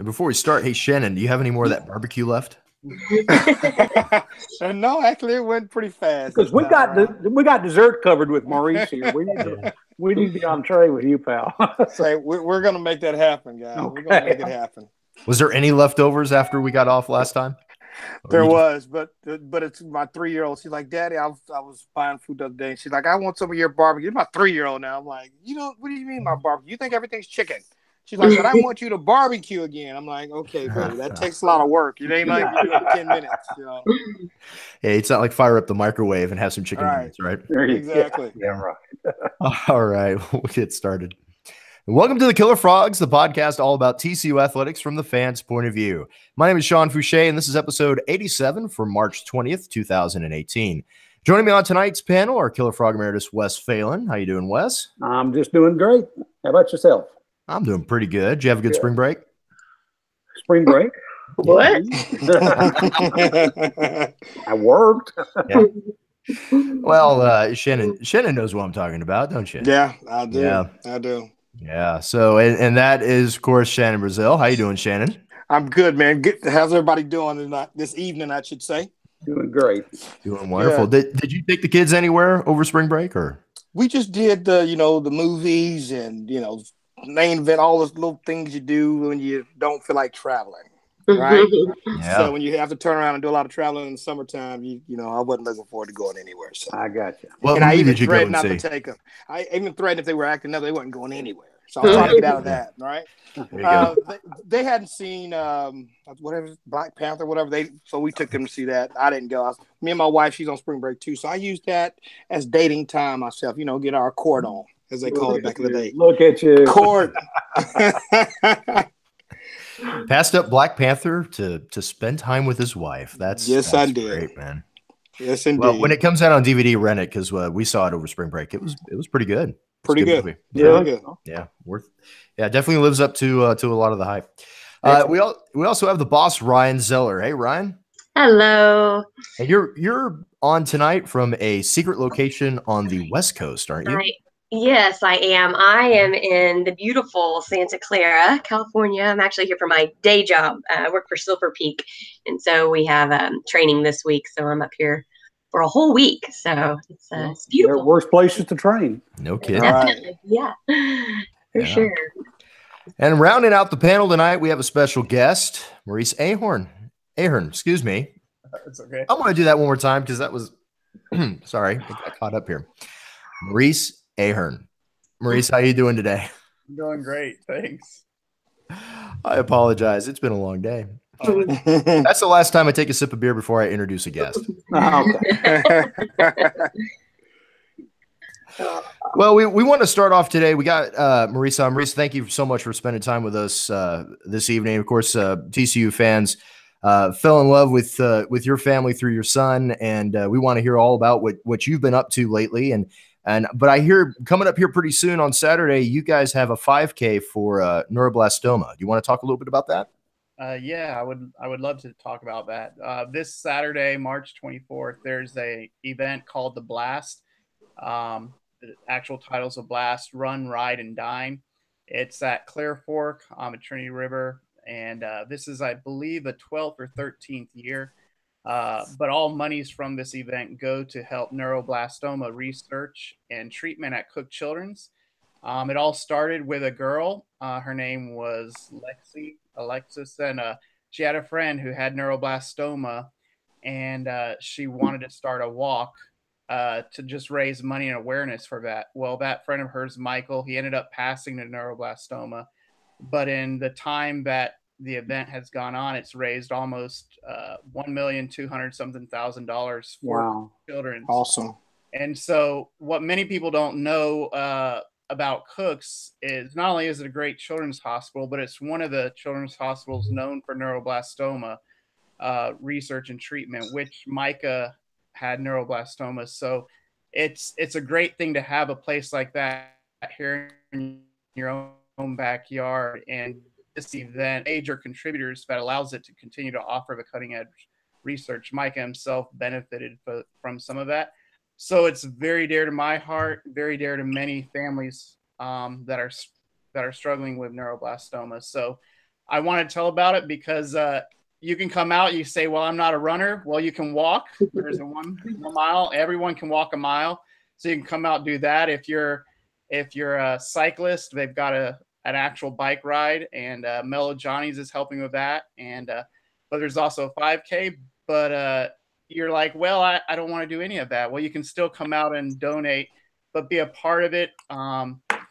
And before we start, hey Shannon, do you have any more of that barbecue left? No, actually, it went pretty fast Because this time around. we got dessert covered with Maurice here. Yeah. We need to be on tray with you, pal. Say we're gonna make that happen, guys. We're gonna Okay. make it happen. Was there any leftovers after we got off last time? Or There you just was, but it's my 3-year-old. She's like, Daddy, I was buying food the other day. She's like, I want some of your barbecue. It's my 3-year-old now. I'm like, what do you mean my barbecue? You think everything's chicken? She's like, but I want you to barbecue again. I'm like, okay, baby, that takes a lot of work. It ain't like you do it in 10 minutes. Yeah, it's not like fire up the microwave and have some chicken All right. nuggets, right? Exactly. Yeah, right. All right, we'll get started. Welcome to the Killer Frogs, the podcast all about TCU athletics from the fans' point of view. My name is Sean Fouché, and this is episode 87 for March 20th, 2018. Joining me on tonight's panel are Killer Frog Emeritus Wes Phelan. How you doing, Wes? I'm just doing great. How about yourself? I'm doing pretty good. Did you have a good spring break? Spring break? What? I worked. Yeah. Well, Shannon knows what I'm talking about, don't you? Yeah, I do. Yeah. I do. Yeah. So, and that is, of course, Shannon Brazil. How you doing, Shannon? I'm good, man. Good. How's everybody doing this evening, I should say? Doing great. Doing wonderful. Yeah. Did you take the kids anywhere over spring break, or? We just did the movies and main event, all those little things you do when you don't feel like traveling, right? Yeah. So when you have to turn around and do a lot of traveling in the summertime, I wasn't looking forward to going anywhere. So I got you. What and I movie even did you go threatened and not see? to take them. I even threatened if they were acting up, they wasn't going anywhere. So I'm trying to get out of that, right? There you go. They hadn't seen whatever Black Panther, whatever so we took them to see that. I didn't go. Me and my wife, she's on spring break too, so I used that as dating time myself. Get our court on, as they call it back in the day. Look at you. Court. Passed up Black Panther to spend time with his wife. That's I did. Great, man. Yes, indeed. Well, when it comes out on DVD, rent it because we saw it over spring break. It was pretty good. Pretty good. Movie. Yeah, good. Yeah, definitely lives up to a lot of the hype. We also have the boss, Ryan Zeller. Hey, Ryan. Hello. And you're on tonight from a secret location on the West Coast, aren't you? Yes, I am. I am in the beautiful Santa Clara, California. I'm actually here for my day job. I work for Silver Peak, and so we have training this week. So I'm up here for a whole week. So it's beautiful. There are worse places to train. No kidding. Definitely. Yeah, for sure. And rounding out the panel tonight, we have a special guest, Maurice Ahern. Excuse me. It's okay. I want to do that one more time because that was sorry, I got caught up here. Maurice Ahern. Maurice, how you doing today? I'm doing great, thanks. I apologize. It's been a long day. That's the last time I take a sip of beer before I introduce a guest. Okay. Well, we want to start off today. We got Maurice on. Maurice, thank you so much for spending time with us this evening. Of course, TCU fans fell in love with your family through your son, and we want to hear all about what you've been up to lately. But I hear coming up here pretty soon on Saturday, you guys have a 5K for neuroblastoma. Do you want to talk a little bit about that? Yeah, I would love to talk about that. This Saturday, March 24th, there's a event called the Blast. The actual title's a Blast: Run, Ride, and Dine. It's at Clear Fork on the Trinity River, and this is, I believe, the 12th or 13th year. But all monies from this event go to help neuroblastoma research and treatment at Cook Children's. It all started with a girl. Her name was Alexis, and she had a friend who had neuroblastoma, and she wanted to start a walk to just raise money and awareness for that. Well, that friend of hers, Michael, he ended up passing to neuroblastoma. But in the time that the event has gone on, it's raised almost $1,200,000 for children. Awesome. And so what many people don't know about Cook's is not only is it a great children's hospital, but it's one of the children's hospitals known for neuroblastoma research and treatment, which Micah had neuroblastoma. So it's a great thing to have a place like that here in your own backyard. And this event, major contributors that allows it to continue to offer the cutting edge research. Micah himself benefited from some of that. So it's very dear to my heart, very dear to many families that are struggling with neuroblastoma. So I want to tell about it because you can come out. You say, well, I'm not a runner. Well, you can walk. There's a one mile. Everyone can walk a mile. So you can come out and do that. If you're a cyclist, they've got an actual bike ride, and Mellow Johnny's is helping with that. And but there's also a 5K. But you're like, well, I don't want to do any of that. Well, you can still come out and donate, but be a part of it.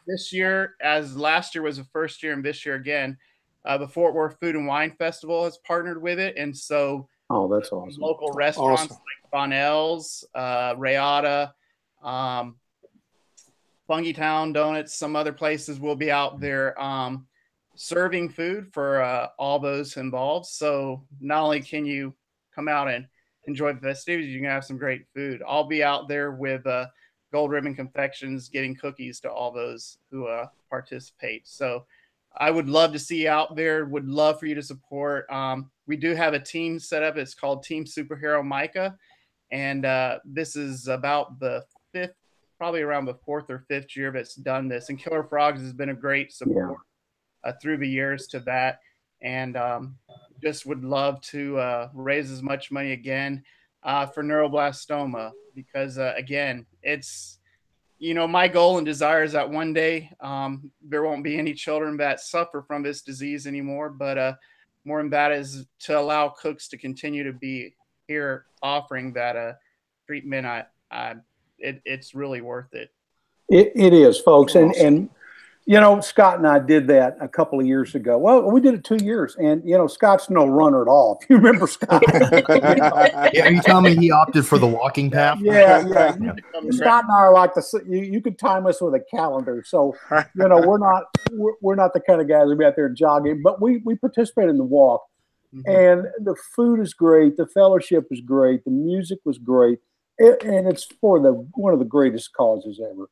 This year, as last year was the first year, and this year again, the Fort Worth Food and Wine Festival has partnered with it, and so that's awesome. Local restaurants like Bonnell's, Rayada, Fungi Town Donuts, some other places will be out there serving food for all those involved. So not only can you come out and enjoy the festivities, you can have some great food. I'll be out there with Gold Ribbon Confections getting cookies to all those who participate. So I would love to see you out there. Would love for you to support. We do have a team set up. It's called Team Superhero Micah. And this is about the fifth, probably around the fourth or fifth year that's done this. And KillerFrogs has been a great support through the years to that. And just would love to raise as much money again for neuroblastoma, because again, it's, my goal and desire is that one day there won't be any children that suffer from this disease anymore. But more than that is to allow cooks to continue to be here offering that treatment. It's really worth it. It is, folks. And Scott and I did that a couple of years ago. Well, we did it 2 years, and Scott's no runner at all. If you remember Scott. Yeah, are you telling me he opted for the walking path? Yeah. Scott and I are like you could time us with a calendar. So we're not the kind of guys who be out there jogging, but we participate in the walk, and the food is great, the fellowship is great, the music was great, and it's for one of the greatest causes ever.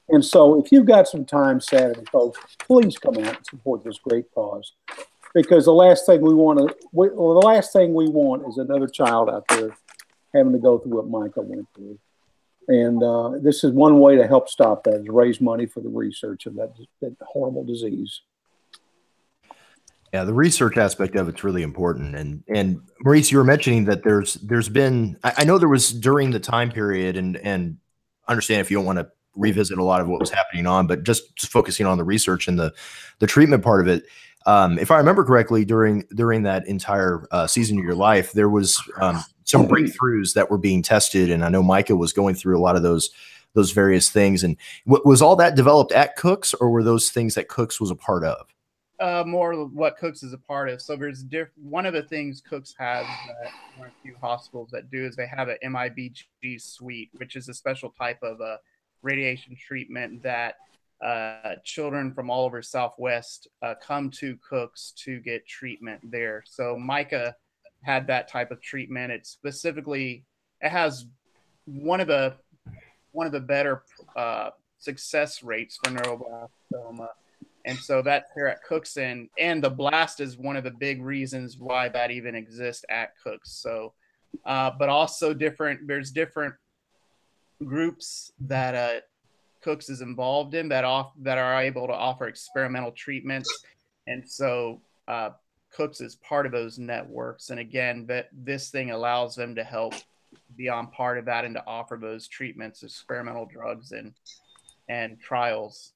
And so if you've got some time Saturday, folks, please come out and support this great cause, because the last thing we want is another child out there having to go through what Micah went through. And this is one way to help stop that, is raise money for the research of that horrible disease. Yeah, the research aspect of it's really important. And Maurice, you were mentioning that there's been, I know there was during the time period, and understand if you don't want to revisit a lot of what was happening on, but just focusing on the research and the treatment part of it. If I remember correctly, during that entire season of your life, there was some breakthroughs that were being tested. And I know Micah was going through a lot of those various things. And was all that developed at Cook's, or were those things that Cook's was a part of? More what Cook's is a part of. So there's one of the things Cook's has that one of the few hospitals that do is they have an MIBG suite, which is a special type of radiation treatment that children from all over Southwest come to Cook's to get treatment there. So Micah had that type of treatment. It has one of the better success rates for neuroblastoma. And so that's here at Cook's, and the blast is one of the big reasons why that even exists at Cook's. So, but also there's different groups that Cook's is involved in that are able to offer experimental treatments. And so Cook's is part of those networks. And again, this thing allows them to help be on part of that and to offer those treatments, experimental drugs and trials.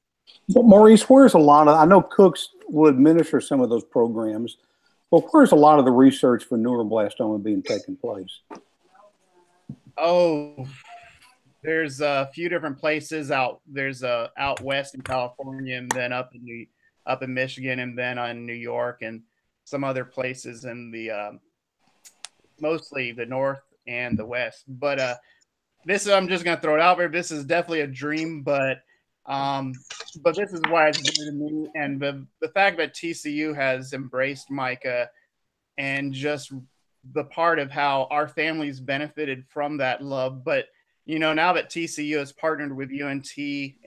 Well, Maurice, where's a lot of, I know Cook's will administer some of those programs, but where's a lot of the research for neuroblastoma being taken place? Oh, there's a few different places out. There's out west in California, and then up in Michigan, and then in New York, and some other places in the mostly the north and the west. But this, I'm just gonna throw it out there. This is definitely a dream, but this is why it's new to me, and the fact that TCU has embraced Micah and just the part of how our families benefited from that love. But now that TCU has partnered with UNT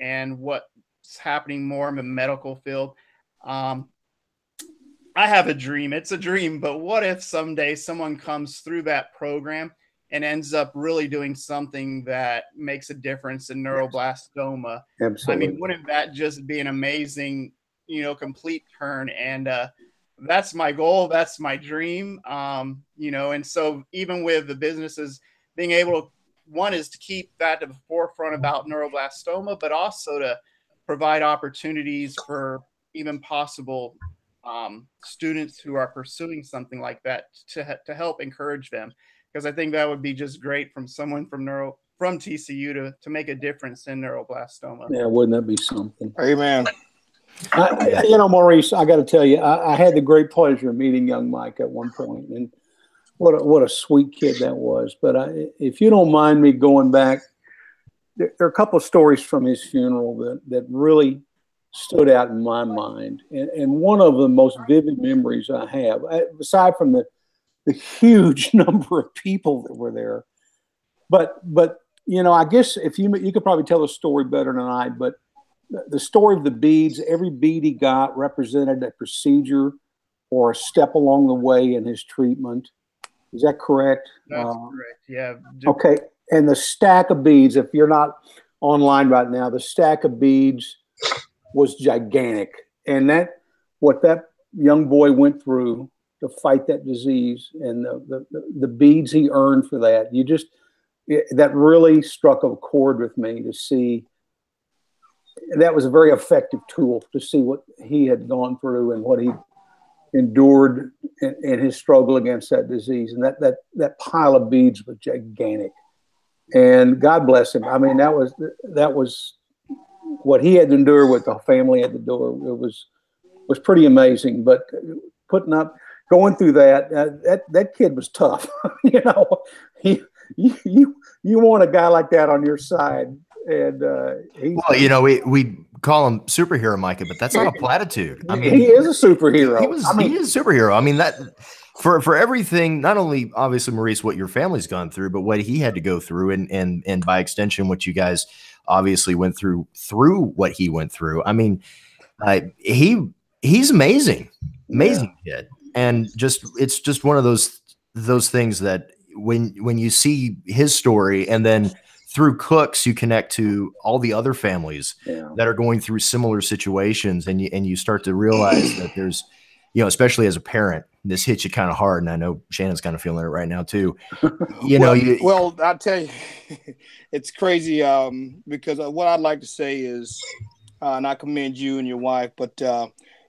and what's happening more in the medical field, I have a dream. It's a dream, but what if someday someone comes through that program and ends up really doing something that makes a difference in neuroblastoma? Absolutely. I mean, wouldn't that just be an amazing, complete turn? And that's my goal. That's my dream. You know, and so even with the businesses being able to, one is to keep that to the forefront about neuroblastoma, but also to provide opportunities for even possible students who are pursuing something like that to help encourage them. Because I think that would be just great from someone from TCU to make a difference in neuroblastoma. Yeah, wouldn't that be something? Amen. You know, Maurice, I got to tell you, I had the great pleasure of meeting young Mike at one point, and what a sweet kid that was. But if you don't mind me going back, there are a couple of stories from his funeral that really stood out in my mind. And one of the most vivid memories I have, aside from the huge number of people that were there, but you know, I guess if you could probably tell the story better than I, but the story of the beads, every bead he got represented a procedure or a step along the way in his treatment. Is that correct? That's correct. Yeah. Okay. And the stack of beads, if you're not online right now, the stack of beads was gigantic. And what that young boy went through to fight that disease and the beads he earned for that, that really struck a chord with me to see. That was a very effective tool to see what he had gone through and what he endured in his struggle against that disease. And that pile of beads was gigantic. And God bless him. I mean, that was what he had to endure, what the family had to endure. It was pretty amazing. But going through that kid was tough. You know, you want a guy like that on your side. And well, you know, we call him superhero Micah, but that's not a platitude. I mean, he is a superhero. He is a superhero. I mean, that for everything, not only obviously Maurice, what your family's gone through, but what he had to go through, and by extension, what you guys obviously went through what he went through. I mean, he's amazing kid, and it's just one of those things that when you see his story, and then through Cooks, you connect to all the other families that are going through similar situations, and you start to realize that there's, you know, especially as a parent, this hits you kind of hard. And I know Shannon's kind of feeling it right now too. Well, I'll tell you, it's crazy because what I'd like to say is, and I commend you and your wife, but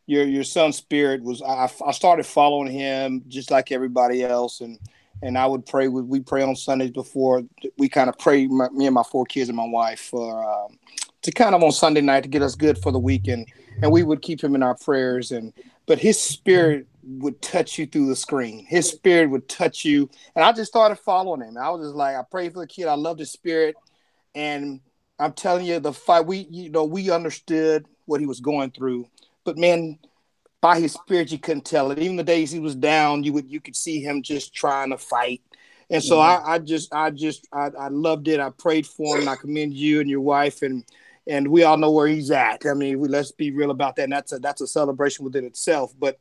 your son's spirit was. I started following him just like everybody else, and I would pray. We pray on Sundays before we kind of pray. Me and my 4 kids and my wife for to kind of on Sunday night to get us good for the weekend, and we would keep him in our prayers. But his spirit would touch you through the screen. His spirit would touch you, and I just started following him. I was just like, I prayed for the kid. I loved his spirit, and I'm telling you, the fight. We understood what he was going through, but man, by his spirit, you couldn't tell it. Even the days he was down, you could see him just trying to fight. And so I loved it. I prayed for him. And I commend you and your wife, and we all know where he's at. I mean, let's be real about that. And that's a celebration within itself. But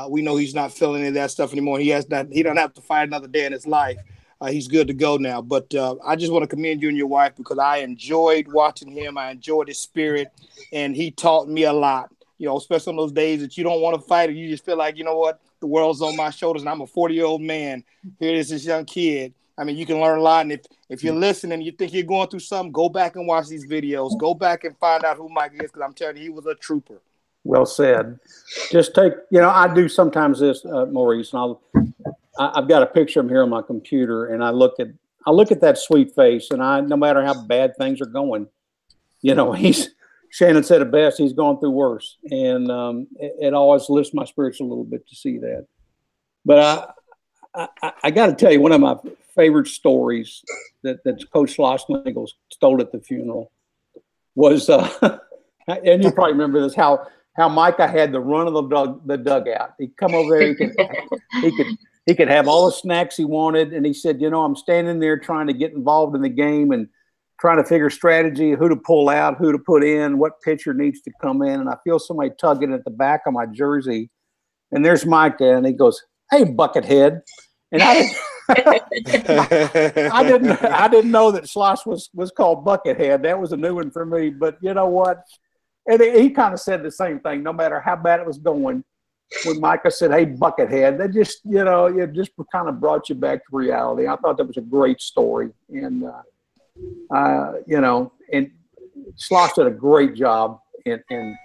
we know he's not feeling any of that stuff anymore. He don't have to fight another day in his life. He's good to go now. But I just want to commend you and your wife because I enjoyed watching him. I enjoyed his spirit, and he taught me a lot. You know, especially on those days that you don't want to fight, and you just feel like, you know what, the world's on my shoulders, and I'm a 40-year-old man. Here is this young kid. I mean, you can learn a lot, and if you're listening and you think you're going through something, go back and watch these videos. Go back and find out who Mike is, because I'm telling you, he was a trooper. Well said. Just take, I do sometimes this, Maurice, and I've got a picture of him here on my computer, and I look at that sweet face, and no matter how bad things are going, Shannon said it best. He's gone through worse, and it always lifts my spirits a little bit to see that. But I got to tell you, one of my favorite stories that Coach Schlossnagle told at the funeral was, and you probably remember this, how Micah had the run of the dugout. He'd come over there, he could have all the snacks he wanted, and he said, I'm standing there trying to get involved in the game and trying to figure strategy, who to pull out, who to put in, what pitcher needs to come in. And I feel somebody tugging at the back of my jersey. And there's Micah, and he goes, "Hey, Buckethead." And I didn't know that Schloss was called Buckethead. That was a new one for me. But you know what? And he kind of said the same thing. No matter how bad it was going, when Micah said, "Hey, Buckethead," that just, it just kind of brought you back to reality. I thought that was a great story. And, and Sloss did a great job in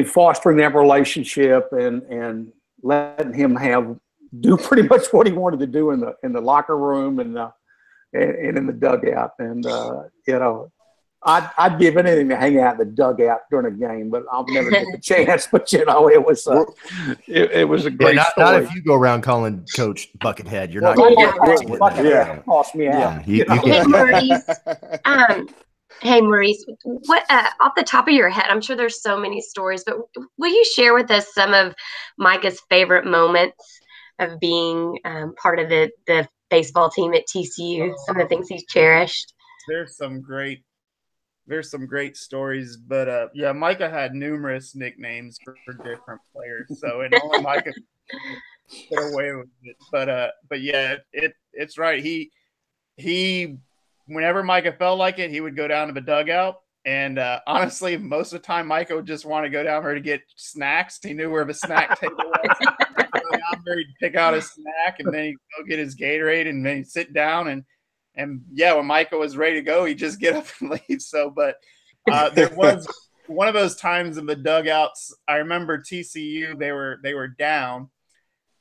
fostering that relationship and letting him do pretty much what he wanted to do in the locker room and in the dugout. And, I'd give anything to hang out in the dugout during a game, but I'll never get the chance. But it was a great story. Not if you go around calling Coach Buckethead. You're not going to Buckethead cost me out. Hey, Maurice. Hey, Maurice. What off the top of your head? I'm sure there's so many stories, but will you share with us some of Micah's favorite moments of being part of the baseball team at TCU? Some of the things he's cherished. There's some great stories, but Micah had numerous nicknames for different players, so and only Micah could get away with it. But yeah, it's right. He whenever Micah felt like it, he would go down to the dugout, and honestly, most of the time Micah would just want to go down there to get snacks. He knew where the snack table was. He'd pick out a snack, and then he'd go get his Gatorade, and then he'd sit down and when Micah was ready to go, he'd just get up and leave. So, but there was one of those times in the dugouts. I remember TCU, they were down,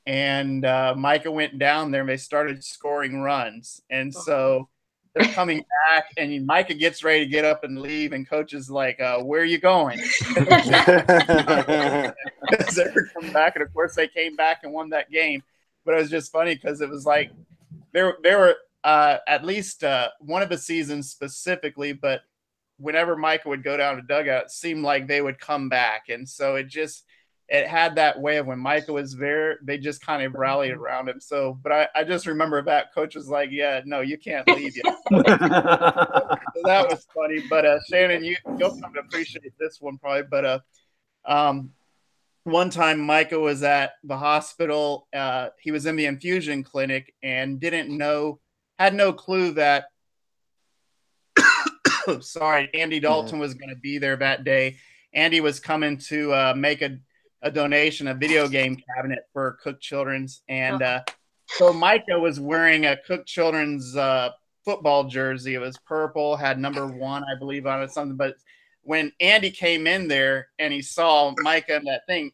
and Micah went down there and they started scoring runs. And so they're coming back, and Micah gets ready to get up and leave, and coach is like, where are you going? They were coming back, and of course they came back and won that game. But it was just funny because it was like they were at least one of the seasons specifically, but whenever Micah would go down to dugout, it seemed like they would come back. And so it had that way of when Micah was there, they just kind of rallied around him. So, but I just remember that coach was like, yeah, no, you can't leave yet. So that was funny. But Shannon, you'll come to appreciate this one probably. But one time Micah was at the hospital. He was in the infusion clinic and had no clue that Andy Dalton was going to be there that day. Andy was coming to make a donation, a video game cabinet for Cook Children's. And so Micah was wearing a Cook Children's football jersey. It was purple, had number 1, I believe, on it, something. But when Andy came in there and he saw Micah in that thing,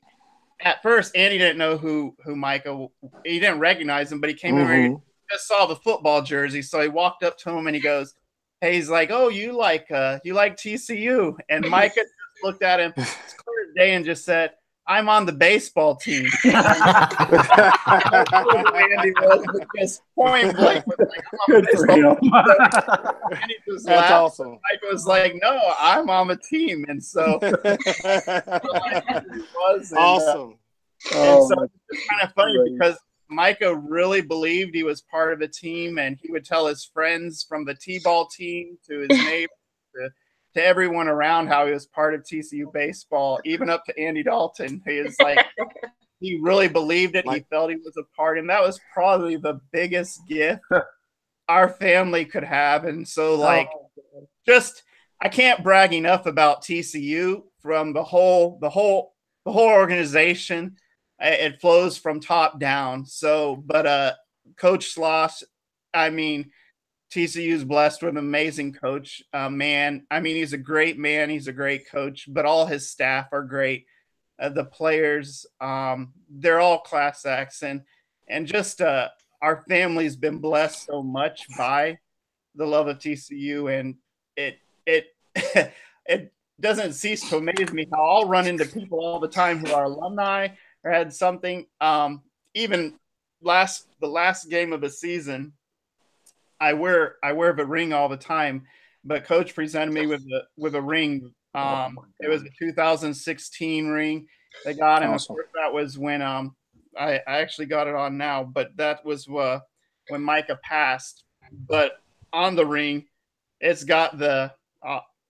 at first Andy didn't know who Micah, he didn't recognize him, but he came in there, just saw the football jersey. So he walked up to him and he goes, hey, he's like, oh, you like TCU? And Micah just looked at him, it's clear as day, and just said, I'm on the baseball team. Andy was just point blank. Good for him. That's awesome. Mike was like, no, I'm on the team. And so awesome. And so it's kind of funny because Micah really believed he was part of a team, and he would tell his friends from the T-ball team to his neighbors to everyone around how he was part of TCU baseball, even up to Andy Dalton. He is like, he really believed it. He felt he was a part, and that was probably the biggest gift our family could have. And so, like, I can't brag enough about TCU from the whole organization. It flows from top down. So, but Coach Sloss, I mean, TCU's blessed with an amazing coach, man. I mean, he's a great man. He's a great coach, but all his staff are great. The players, they're all class acts, and just our family's been blessed so much by the love of TCU, and it it doesn't cease to amaze me how I'll run into people all the time who are alumni or had something. Even the last game of the season, I wear the ring all the time, but Coach presented me with a ring. It was a 2016 ring they got, and awesome. Of course that was when I actually got it on now, but that was when Micah passed. But on the ring, it's got the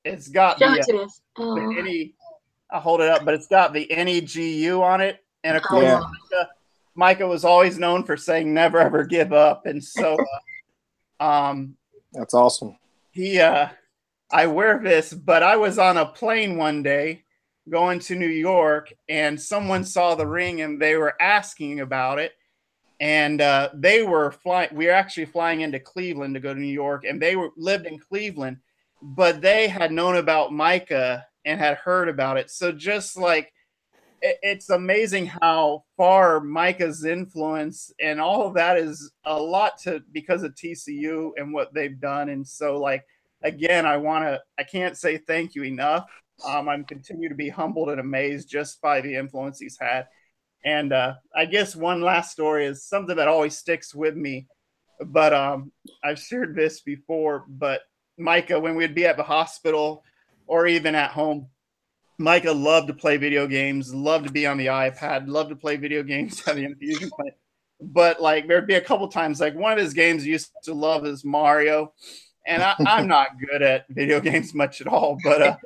NE. I'll hold it up, but it's got the NEGU on it, and of course Micah was always known for saying never ever give up, and so. That's awesome. I wear this, but I was on a plane one day going to New York, and someone saw the ring and they were asking about it. And they were flying. We were actually flying into Cleveland to go to New York, and they lived in Cleveland, but they had known about Micah and had heard about it. So just like, it's amazing how far Micah's influence and all of that is a lot because of TCU and what they've done. And so, like, again, I can't say thank you enough. I'm continue to be humbled and amazed just by the influence he's had. And I guess one last story is something that always sticks with me, but I've shared this before, but Micah, when we'd be at the hospital or even at home, Micah loved to play video games, loved to be on the iPad, loved to play video games at the infusion clinic. But like, there'd be a couple times, like one of his games he used to love is Mario. And I'm not good at video games much at all, but I'd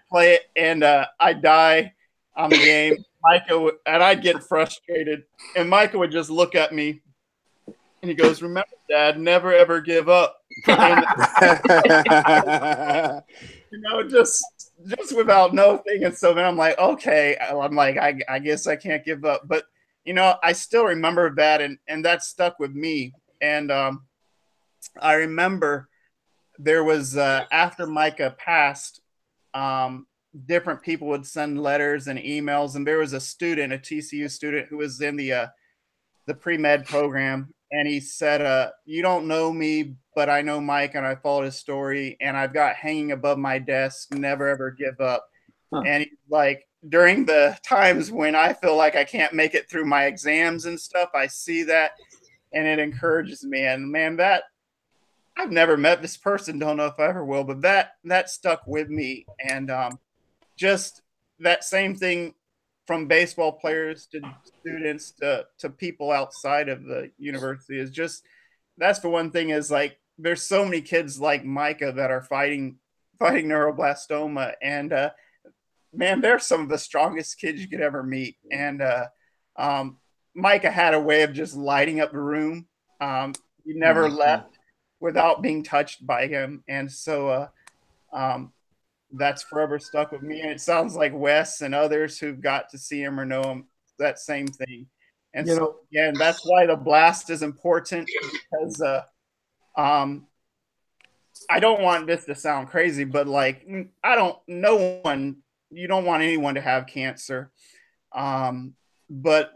play it and I'd die on the game. Micah and I'd get frustrated, and Micah would just look at me and he goes, "Remember, Dad, never ever give up." And, just without no thing. And so then I'm like, okay, I'm like, I guess I can't give up. But I still remember that, and that stuck with me. And I remember there was after Micah passed, different people would send letters and emails, and there was a TCU student who was in the pre-med program, and he said, "You don't know me, but I know Mike, and I followed his story, and I've got hanging above my desk, never ever give up." And he's like, during the times when I feel like I can't make it through my exams and stuff, I see that, and it encourages me. And man, that I've never met this person, don't know if I ever will, but that stuck with me. And just that same thing from baseball players to students to people outside of the university is just, that's for one thing, is like, there's so many kids like Micah that are fighting neuroblastoma. And man, they're some of the strongest kids you could ever meet. And Micah had a way of just lighting up the room. He never left without being touched by him. And so that's forever stuck with me. And it sounds like Wes and others who've got to see him or know him, that same thing. And so, again, that's why the blast is important, because I don't want this to sound crazy, but like, you don't want anyone to have cancer. But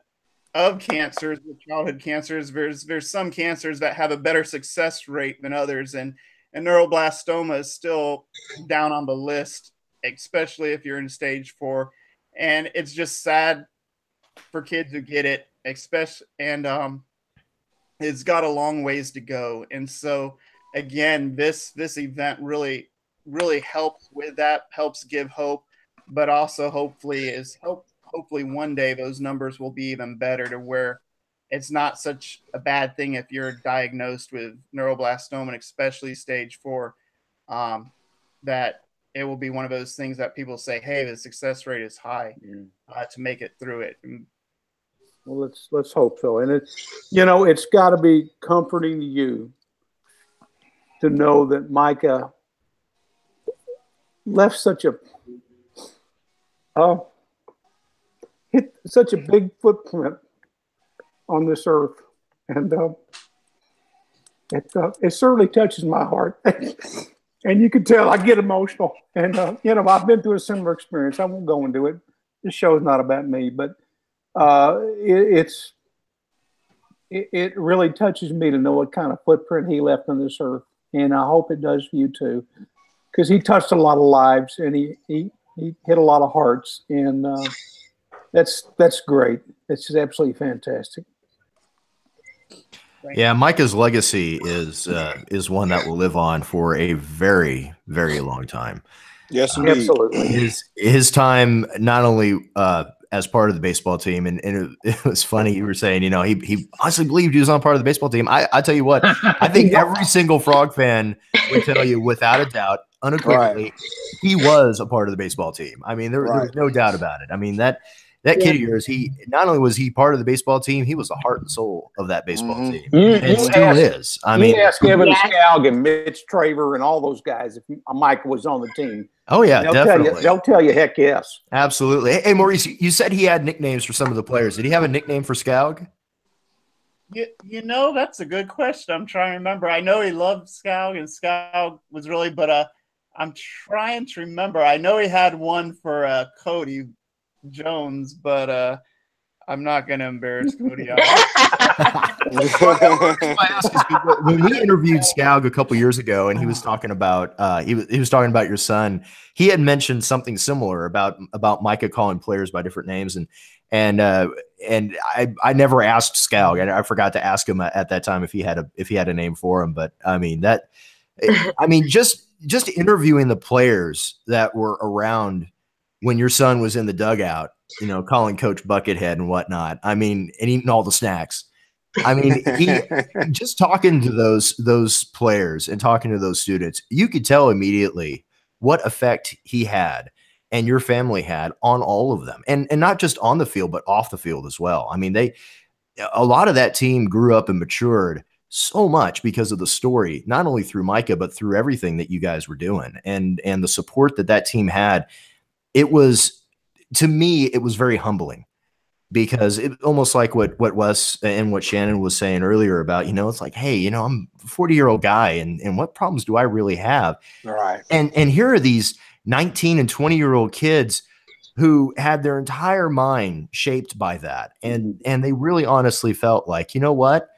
of cancers, with childhood cancers, there's some cancers that have a better success rate than others. And neuroblastoma is still down on the list, especially if you're in stage 4. And it's just sad for kids who get it, especially, and it's got a long ways to go. And so again, this event really, really helps with that, helps give hope, but also hopefully one day those numbers will be even better, to where it's not such a bad thing if you're diagnosed with neuroblastoma, and especially stage 4, that it will be one of those things that people say, hey, the success rate is high to make it through it. Well, let's hope so. And it's got to be comforting to you to know that Micah left such a big footprint on this earth, and it certainly touches my heart. And you can tell I get emotional. And I've been through a similar experience. I won't go into it. This show's not about me, but it really touches me to know what kind of footprint he left on this earth, and I hope it does for you too, because he touched a lot of lives, and he hit a lot of hearts, and that's great. It's just absolutely fantastic. Yeah, Micah's legacy is one that will live on for a very, very long time. Yes, indeed. Absolutely. His time, not only as part of the baseball team, and it was funny, you were saying, he honestly believed he was on part of the baseball team. I tell you what, I think every single Frog fan would tell you without a doubt, unequivocally, he was a part of the baseball team. I mean, there was no doubt about it. I mean, that that kid of yours, he not only was he part of the baseball team, he was the heart and soul of that baseball team. It still is. I mean, ask Evan Scoug and Mitch Traver and all those guys if Mike was on the team. Oh yeah, definitely. They'll tell you, heck yes. Absolutely. Hey, Maurice, you said he had nicknames for some of the players. Did he have a nickname for Scoug? You know, that's a good question. I'm trying to remember. I know he loved Scoug, and Scoug was really, but I'm trying to remember. I know he had one for Cody Jones, but I'm not going to embarrass Cody. When we interviewed Scoug a couple years ago, and he was talking about he was talking about your son, he had mentioned something similar about Micah calling players by different names, and I never asked Scoug. I forgot to ask him at that time if he had a name for him. But I mean just interviewing the players that were around when your son was in the dugout, you know, calling Coach Buckethead and whatnot. I mean, and eating all the snacks. I mean, he just talking to those players and talking to those students, you could tell immediately what effect he had and your family had on all of them, and not just on the field, but off the field as well. I mean, a lot of that team grew up and matured so much because of the story, not only through Micah, but through everything that you guys were doing and the support that team had. It was, to me, it was very humbling, because it almost like what Wes and what Shannon was saying earlier about, you know, it's like, hey, you know, I'm a 40-year-old guy, and what problems do I really have? Right. And here are these 19 and 20-year-old kids who had their entire mind shaped by that. And they really honestly felt like, you know what?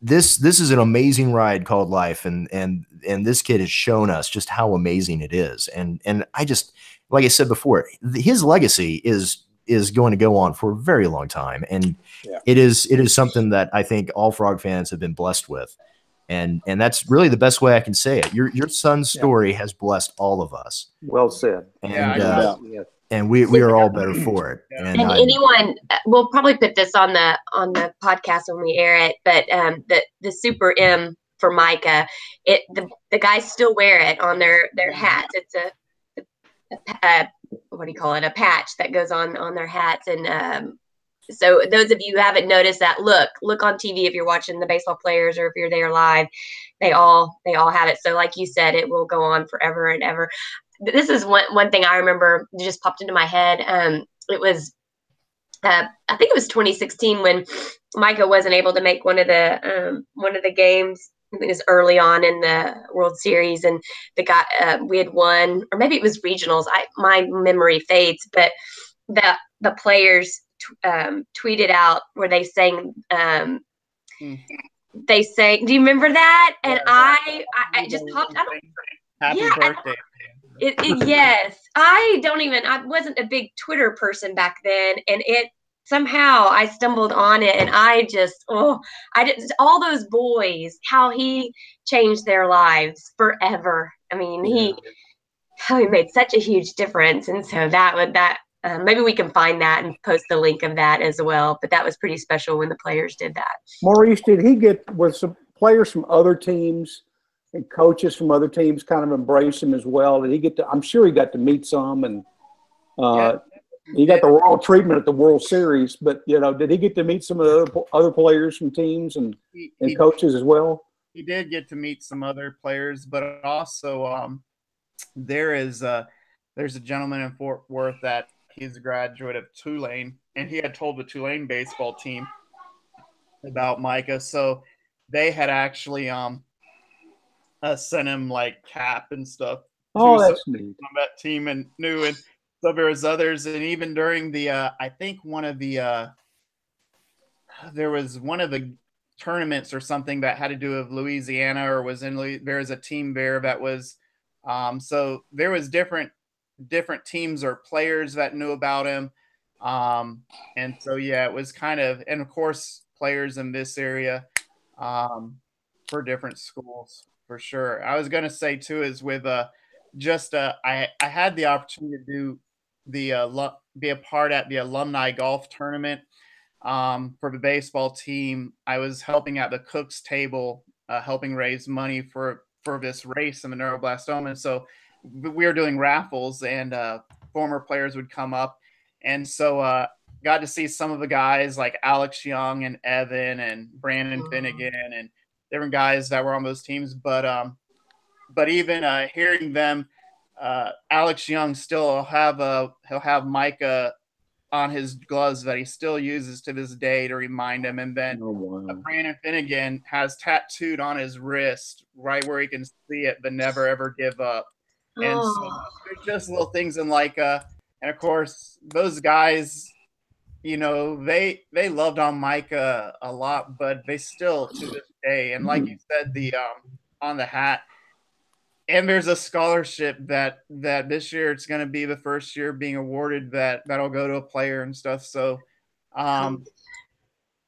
This is an amazing ride called life. And this kid has shown us just how amazing it is. And I just, like I said before, his legacy is going to go on for a very long time. And it is something that I think all Frog fans have been blessed with. And that's really the best way I can say it. Your son's story has blessed all of us. Well said. And and we are all better for it. And anyone, we'll probably put this on the podcast when we air it, but the Super M for Micah, the guys still wear it on their hats. It's a what do you call it? A patch that goes on their hats. And so those of you who haven't noticed that, look on TV if you're watching the baseball players, or if you're there live, they all have it. So like you said, it will go on forever and ever. This is one thing I remember just popped into my head. It was, I think it was 2016 when Micah wasn't able to make one of the games. I think it was early on in the World Series, and we had won, or maybe it was regionals. My memory fades, but the players tweeted out where they sang. They sang. Do you remember that? And I just popped up. Happy birthday. Yes, I wasn't a big Twitter person back then, and somehow I stumbled on it, and I did all those boys, how he changed their lives forever. I mean, he made such a huge difference. And so maybe we can find that and post the link of that as well. But that was pretty special when the players did that. Maurice, did he get with some players from other teams and coaches from other teams kind of embrace him as well? Did he get to? I'm sure he got to meet some, and he got the royal treatment at the World Series. But did he get to meet some of the other players from teams and coaches as well? He did get to meet some other players, but also there's a gentleman in Fort Worth that he's a graduate of Tulane, and he had told the Tulane baseball team about Micah, so they had actually sent him like cap and stuff. Oh, that's neat. On that team, and knew, and so there was others, and even during the I think there was one of the tournaments or something that had to do with Louisiana, or was there was a team there that was so there was different teams or players that knew about him, and so it was kind of, and of course players in this area for different schools. For sure. I was going to say too, is with I had the opportunity to do be a part at the alumni golf tournament for the baseball team. I was helping at the cook's table, helping raise money for this race in the neuroblastoma. And so we were doing raffles, and former players would come up, And so got to see some of the guys like Alex Young and Evan and Brandon Finnegan and different guys that were on those teams. But even hearing them, Alex Young still he'll have Micah on his gloves that he still uses to this day to remind him. And then Brandon Finnegan has tattooed on his wrist right where he can see it, but never ever give up. And so there's just little things in and of course those guys, you know, they loved on Micah a lot, but they still to this day. And like you said, the on the hat. And there's a scholarship that this year it's going to be the first year being awarded that'll go to a player and stuff. So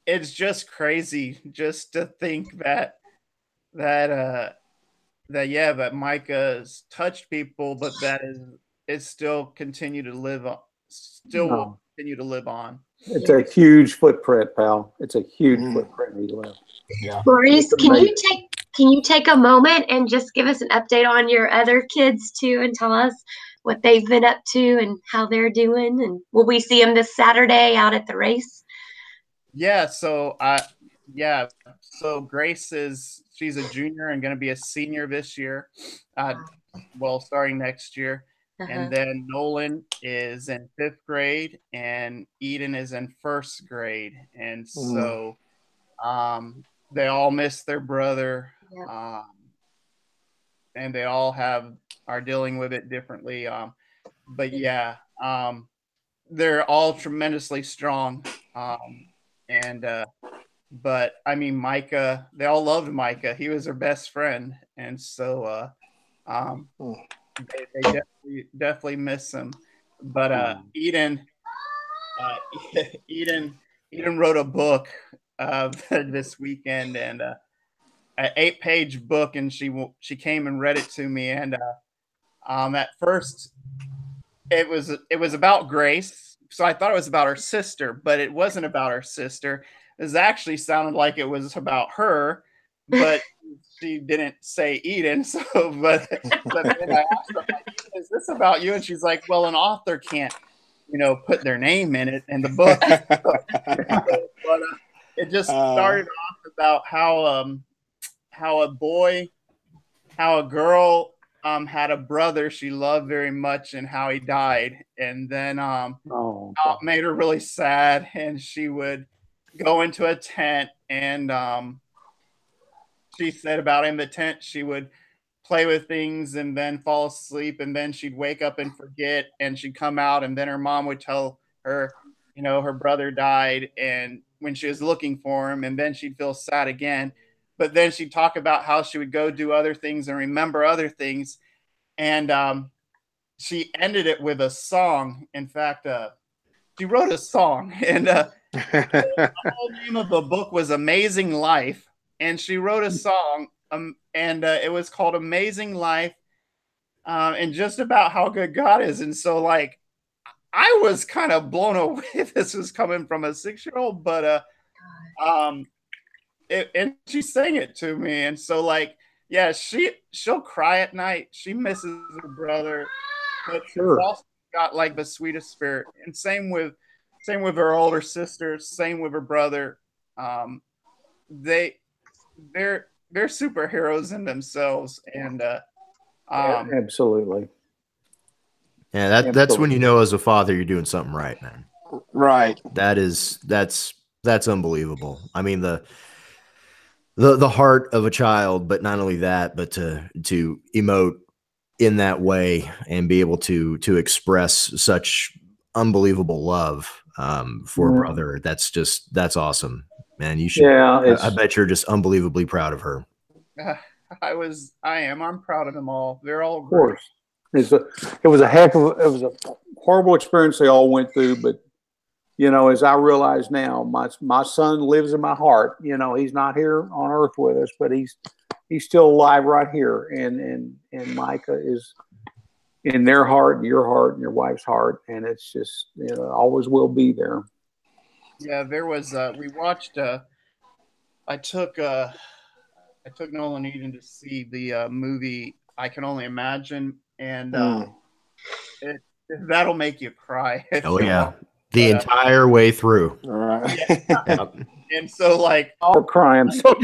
it's just crazy just to think that Micah's touched people, but that is still continue to live on, will continue to live on. It's a huge footprint, pal. It's a huge footprint he left. Yeah. Maurice, can you take a moment and just give us an update on your other kids too, and tell us what they've been up to and how they're doing? And will we see them this Saturday out at the race? Yeah. So So Grace she's a junior and going to be a senior this year. Starting next year. And then Nolan is in 5th grade and Eden is in 1st grade. And so they all miss their brother. And they all are dealing with it differently. They're all tremendously strong. But I mean, Micah, they all loved Micah. He was their best friend. And so they definitely miss him. But Eden wrote a book this weekend, and an 8-page book, and she came and read it to me. And at first it was about Grace, so I thought it was about her sister, but it wasn't about her sister. It actually sounded like it was about her, but she didn't say Eden. So, but then I asked her, "Is this about you?" And she's like, "Well, an author can't, put their name in it in the book." But it just started off about how a girl had a brother she loved very much and how he died, and then it made her really sad, and she would go into a tent, and she said about in the tent she would play with things and then fall asleep, and then she'd wake up and forget, and she'd come out, and then her mom would tell her her brother died, and when she was looking for him, and then she'd feel sad again. But then she'd talk about how she would go do other things and remember other things. And she ended it with a song. In fact, she wrote a song. And the whole name of the book was Amazing Life. And she wrote a song, and it was called Amazing Life, and just about how good God is. And so, I was kind of blown away this was coming from a 6-year-old, but and she sang it to me, and so she'll cry at night. She misses her brother, but she's also got the sweetest spirit. And same with her older sister, same with her brother. They're superheroes in themselves, and absolutely. Yeah, that's when you know as a father you're doing something right, man. Right. That's unbelievable. I mean, the heart of a child, but not only that, but to emote in that way and be able to express such unbelievable love for a brother. That's awesome, man. You should. Yeah, I bet you're just unbelievably proud of her. I'm proud of them all. They're all of course. It was a horrible experience they all went through, but as I realize now, my son lives in my heart. He's not here on earth with us, but he's still alive right here. And Micah is in their heart, your heart, and your wife's heart, and it's just always will be there. Yeah, there was. We watched. I took Nolan Eden to see the movie I Can Only Imagine, and that'll make you cry. Oh yeah, the entire way through. All right. Yep. And so like all crying. So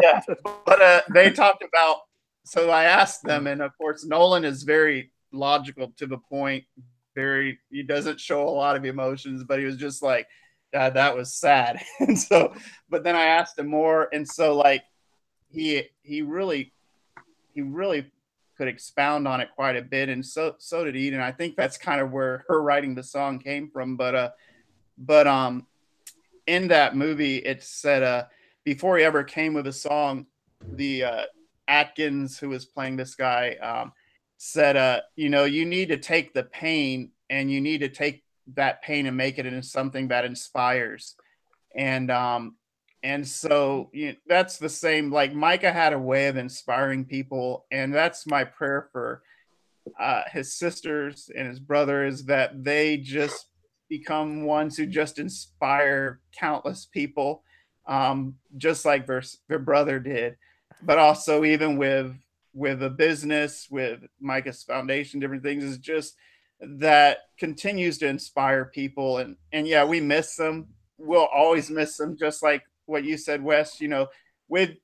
yeah, but they talked about. So I asked them, and of course Nolan is very logical to the point. He doesn't show a lot of emotions, but he was just like, that was sad. And so, but then I asked him more, and so like he really could expound on it quite a bit, and so did Eden. I think that's kind of where her writing the song came from. But in that movie, it said before he ever came with a song, the Atkins, who was playing this guy, said, you need to take the pain, and you need to take that pain and make it into something that inspires. And so that's the same, like Micah had a way of inspiring people. And that's my prayer for his sisters and his brother, is that they just become ones who just inspire countless people, just like their brother did. But also even with a business, with Micah's foundation, different things, is just that continues to inspire people. And yeah, we miss them. We'll always miss them, just like what you said, Wes. When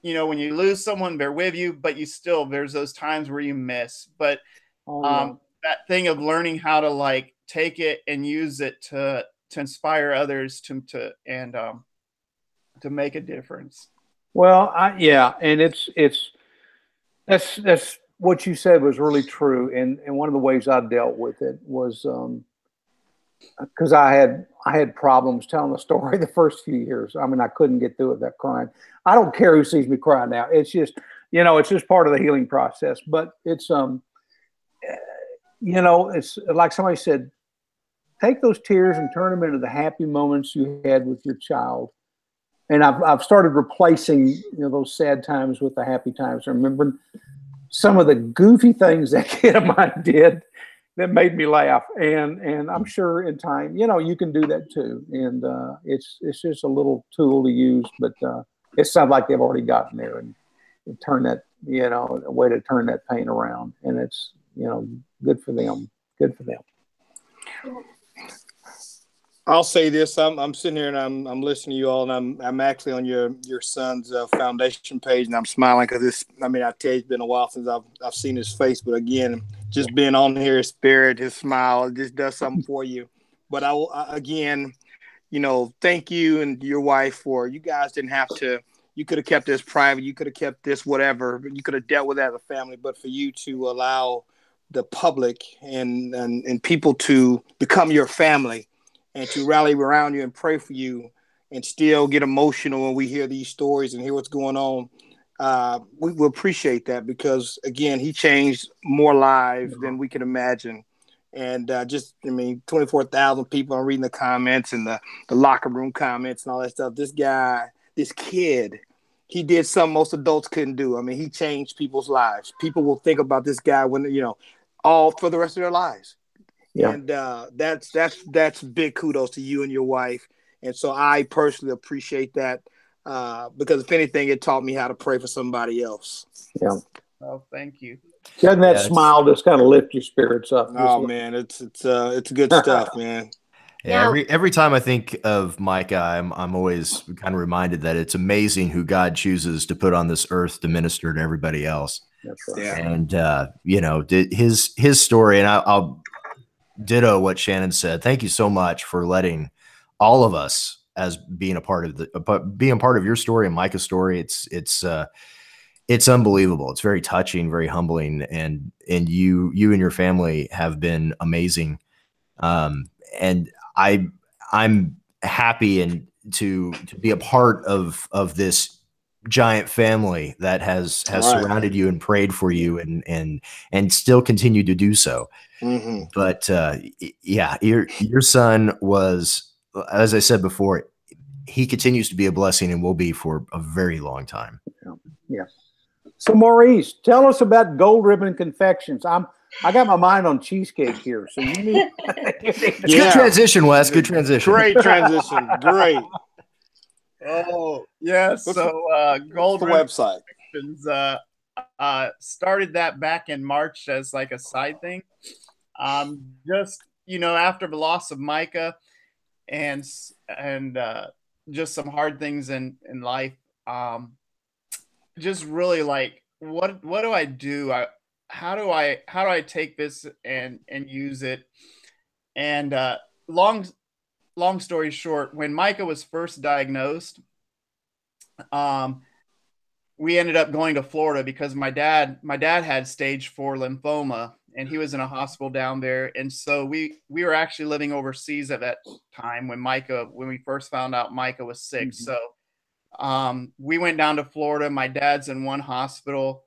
you lose someone, they're with you, but there's those times where you miss. But that thing of learning how to like take it and use it to inspire others to make a difference. Well, and that's what you said was really true. And one of the ways I dealt with it was because I had problems telling the story the first few years. I mean, I couldn't get through it, that crying. I don't care who sees me cry now. It's just, it's just part of the healing process. But it's it's like somebody said, take those tears and turn them into the happy moments you had with your child. And I've started replacing those sad times with the happy times. Remembering some of the goofy things that kid of mine did that made me laugh, and I'm sure in time, you can do that too. And it's just a little tool to use, but it sounds like they've already gotten there and turn that, a way to turn that pain around, and it's good for them. Good for them. I'll say this: I'm sitting here and I'm listening to you all, and I'm actually on your son's foundation page, and I'm smiling because I tell you, it's been a while since I've seen his face, but again, just being on here, his spirit, his smile, it just does something for you. But again, thank you and your wife for, you guys didn't have to. You could have kept this private. You could have kept this whatever. You could have dealt with that as a family, but for you to allow the public and people to become your family, and to rally around you and pray for you, and still get emotional when we hear these stories and hear what's going on. We will appreciate that, because again, he changed more lives than we can imagine. And 24,000 people are reading the comments and the locker room comments and all that stuff. This kid, he did something most adults couldn't do. He changed people's lives. People will think about this guy all for the rest of their lives. Yeah. And that's big kudos to you and your wife. And so I personally appreciate that, because if anything, it taught me how to pray for somebody else. Yeah. Oh, thank you. Doesn't that smile just kind of lift your spirits up? Oh man, it's good stuff, man. Yeah, every time I think of Micah, I'm always kind of reminded that it's amazing who God chooses to put on this earth to minister to everybody else. That's right. Yeah. And his story, and I'll ditto what Shannon said. Thank you so much for letting all of us as being a part of your story and Micah's story. It's unbelievable. It's very touching, very humbling, and you and your family have been amazing. And I'm happy and to be a part of this giant family that has surrounded you and prayed for you and still continue to do so. Mm-hmm. But your son was, as I said before, he continues to be a blessing and will be for a very long time. Yeah. So Maurice, tell us about Gold Ribbon Confections. I got my mind on cheesecake here. So you need Good transition, Wes. Good transition. Great transition. Great. Oh, yes. So Gold Ribbon website Confections started that back in March as like a side thing. Just, after the loss of Micah and just some hard things in life, just really like, what do I do? How do I take this and use it? And long story short, when Micah was first diagnosed, we ended up going to Florida because my dad had stage 4 lymphoma, and he was in a hospital down there. And so we were actually living overseas at that time when we first found out Micah was sick. Mhm. So we went down to Florida. My dad's in one hospital.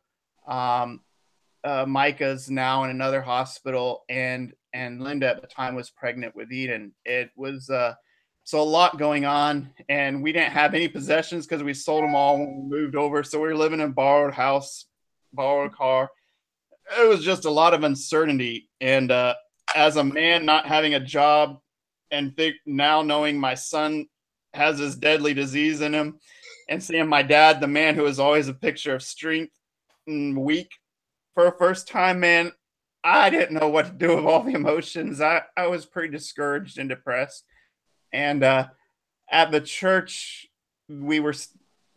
Micah's now in another hospital, and Linda at the time was pregnant with Eden. It was so a lot going on, and we didn't have any possessions because we sold them all when we moved over. So we were living in a borrowed house, borrowed car. It was just a lot of uncertainty. And as a man not having a job, and now knowing my son has this deadly disease in him, and seeing my dad, the man who was always a picture of strength and weak, for a first time, man, I didn't know what to do with all the emotions. I was pretty discouraged and depressed. And at the church, we were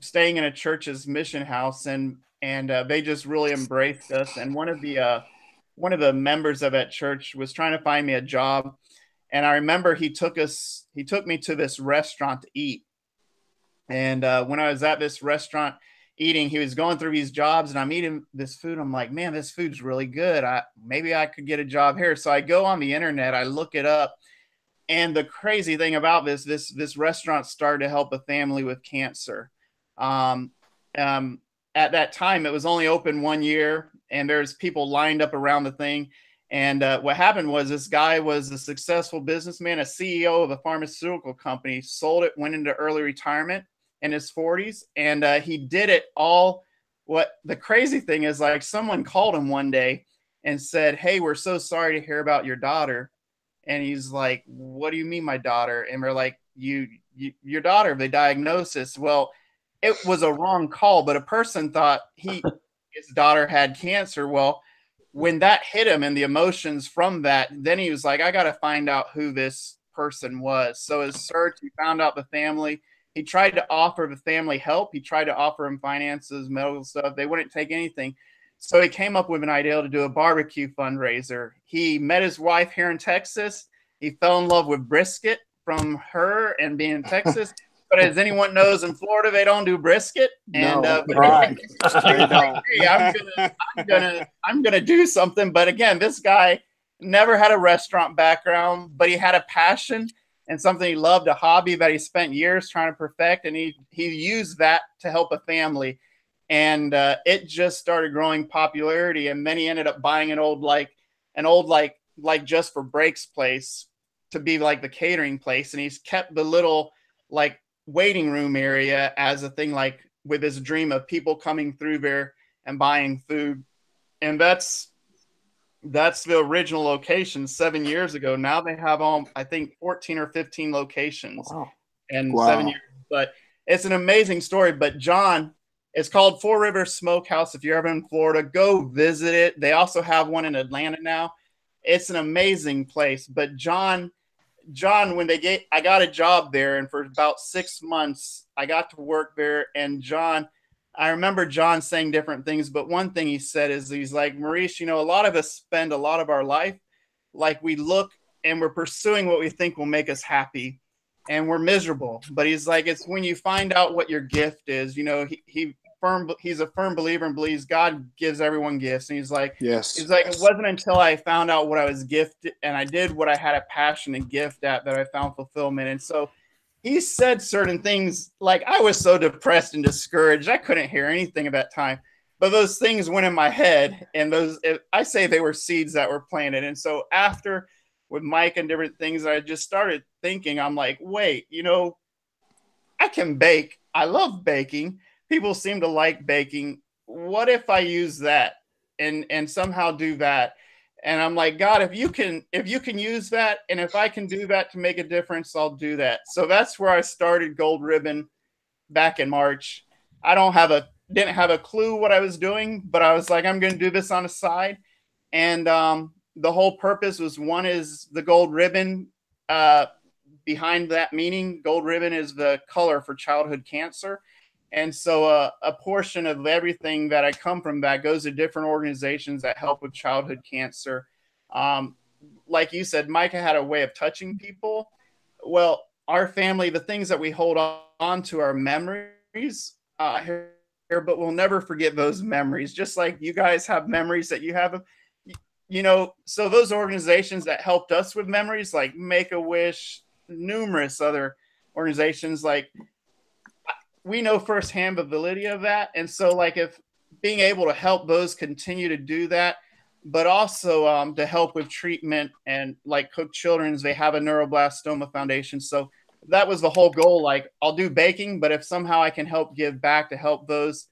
staying in a church's mission house, and they just really embraced us. And one of the members of that church was trying to find me a job. And I remember he took me to this restaurant to eat. And when I was at this restaurant eating, he was going through these jobs, and I'm eating this food. I'm like, man, this food's really good. Maybe I could get a job here. So I go on the internet, I look it up. And the crazy thing about this restaurant started to help a family with cancer. At that time, it was only open 1 year, and there's people lined up around the thing. And what happened was, this guy was a successful businessman, a CEO of a pharmaceutical company, sold it, went into early retirement in his 40s. And he did it all. What the crazy thing is, like, someone called him one day and said, "Hey, we're so sorry to hear about your daughter." And he's like, "What do you mean, my daughter?" And we're like, your daughter, the diagnosis. Well, it was a wrong call, but a person thought his daughter had cancer. Well, when that hit him and the emotions from that, then he was like, I got to find out who this person was. So his search, he found out the family. He tried to offer the family help. He tried to offer him finances, medical stuff. They wouldn't take anything. So he came up with an idea to do a barbecue fundraiser. He met his wife here in Texas. He fell in love with brisket from her and being in Texas. But as anyone knows, in Florida, they don't do brisket. And right. Hey, I'm gonna do something. But again, this guy never had a restaurant background, but he had a passion and something he loved, a hobby that he spent years trying to perfect, and he used that to help a family. And it just started growing popularity. And then he ended up buying an old Just for Breaks place to be like the catering place. And he's kept the little like waiting room area as a thing, like with his dream of people coming through there and buying food. And that's the original location 7 years ago. Now they have I think 14 or 15 locations. Wow. And 7 years. But it's an amazing story. But John, it's called Four Rivers Smokehouse. If you're ever in Florida, go visit it. They also have one in Atlanta now. It's an amazing place. But John, when I got a job there, and for about 6 months, I got to work there. And I remember John saying different things, but one thing he said is, he's like, Maurice, a lot of us spend a lot of our life, like, we look and we're pursuing what we think will make us happy, and we're miserable. But he's like, it's when you find out what your gift is. He's a firm believer and believes God gives everyone gifts. And he's like, Yes. He's like, it wasn't until I found out what I was gifted and I did what I had a passion and gift at that I found fulfillment. And so he said certain things, like, I was so depressed and discouraged, I couldn't hear anything at that time. But those things went in my head, and I say they were seeds that were planted. And so after, with Mike and different things, I just started thinking, I'm like, wait, I can bake. I love baking. People seem to like baking. What if I use that and somehow do that? And I'm like, God, if you can use that, and if I can do that to make a difference, I'll do that. So that's where I started Gold Ribbon back in March. I didn't have a clue what I was doing, but I was like, I'm going to do this on the side. And the whole purpose was, one is the gold ribbon. Behind that meaning, gold ribbon is the color for childhood cancer. And so a portion of everything that I come from that goes to different organizations that help with childhood cancer. Like you said, Micah had a way of touching people. Well, our family, the things that we hold on to are memories here, but we'll never forget those memories. Just like you guys have memories that you have, you know, so those organizations that helped us with memories, like Make-A-Wish, numerous other organizations, like, we know firsthand the validity of that. And so, like, if being able to help those continue to do that, but also to help with treatment, and like Cook Children's, they have a neuroblastoma foundation. So that was the whole goal. Like, I'll do baking, but if somehow I can help give back to help those,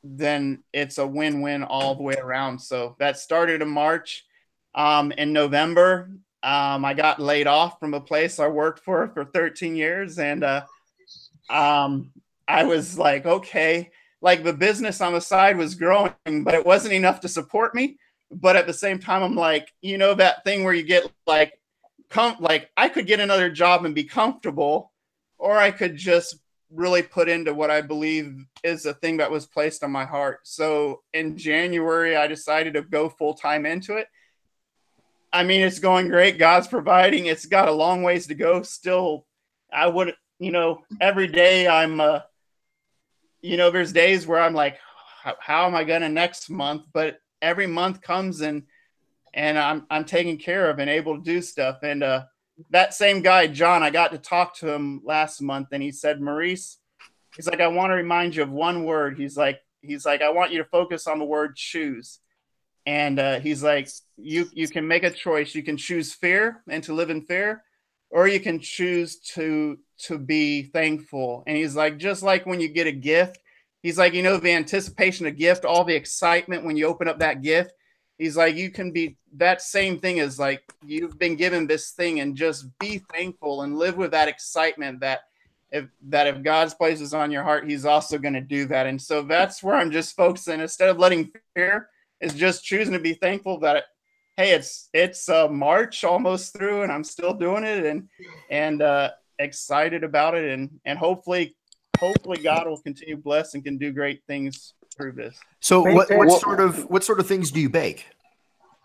then it's a win-win all the way around. So that started in March. In November, I got laid off from a place I worked for 13 years. And I was like, okay, like the business on the side was growing, but it wasn't enough to support me. But at the same time, I'm like, you know, that thing where you get like, like I could get another job and be comfortable, or I could just really put into what I believe is a thing that was placed on my heart. So in January, I decided to go full-time into it. I mean, it's going great. God's providing. It's got a long ways to go still. I would, you know, every day I'm, you know, there's days where I'm like, how am I going to next month? But every month comes and I'm taken care of and able to do stuff. And that same guy, John, I got to talk to him last month, and he said, Maurice, he's like, I want to remind you of one word. He's like, I want you to focus on the word choose. And he's like, you can make a choice. You can choose fear and to live in fear, or you can choose to be thankful. And he's like, just like when you get a gift, he's like, you know, the anticipation of gift, all the excitement when you open up that gift. He's like, you can be that same thing as like, you've been given this thing, and just be thankful and live with that excitement that if God's places on your heart, he's also going to do that. And so that's where I'm just focusing. Instead of letting fear, is just choosing to be thankful that, hey, it's March almost through, and I'm still doing it, and excited about it, and hopefully God will continue to bless and can do great things through this. So what sort of things do you bake?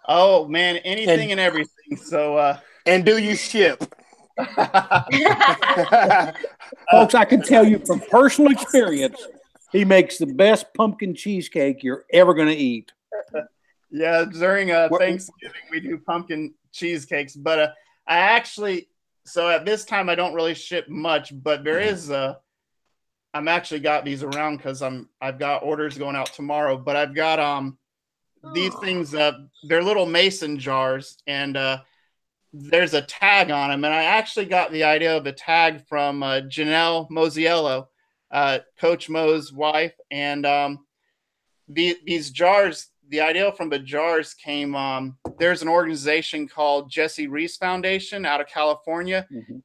Oh man, anything and everything. So and do you ship? Folks, I can tell you from personal experience, he makes the best pumpkin cheesecake you're ever going to eat. Yeah, during Thanksgiving we do pumpkin cheesecakes, but I actually, so at this time I don't really ship much, but there is I'm actually got these around because I've got orders going out tomorrow, but I've got these things, they're little mason jars, and there's a tag on them, and I actually got the idea of the tag from Janelle Mosiello, Coach Mo's wife, and these jars, the idea from the jars came, there's an organization called Jesse Reese Foundation out of California. Mm-hmm.